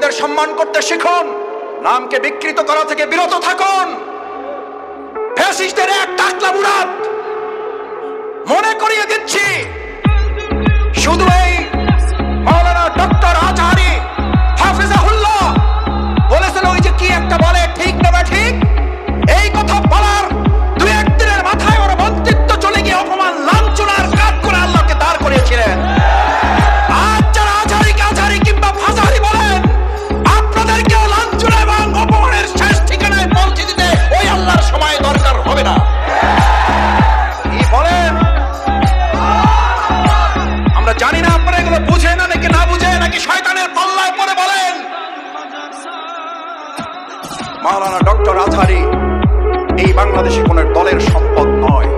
বুজুর্গদের সম্মান করতে শিখুন, নামকে বিকৃত করা থেকে বিরত থাকুন। ফ্যাসিস্টদের এক টাকলা মুরাদ মনে করিয়ে দিচ্ছি, শুধু এই মাওলানা ডক্টর আজহারি হাফিজাহুল্লাহ বলেছেন, ওই যে কি একটা বলে ঠিক না ঠিক, এই কথা বলার দুই একদিনের মাথায় ওর মন্ত্রিত্ব চলে গিয়ে অপমান লাঞ্ছনার কাজ করে আল্লাহকে দাঁড় করিয়েছিলেন। আজ যারা আজহারিকে আজহারি কিংবা ফাজাহারি বলেন, আপনাদেরকেও লাঞ্ছনা এবং অপমানের শেষ ঠিকানায় পৌঁছে দিতে ওই আল্লাহর সময় দরকার হবে না। কি বলেন? আমরা জানি না আপনারা এগুলো বুঝে না নাকি না বুঝে, নাকি শয়তানের পাল্লায় পড়ে বলেন। মাওলানা ডক্টর আজহারি এই বাংলাদেশে কোন দলের সম্পদ নয়।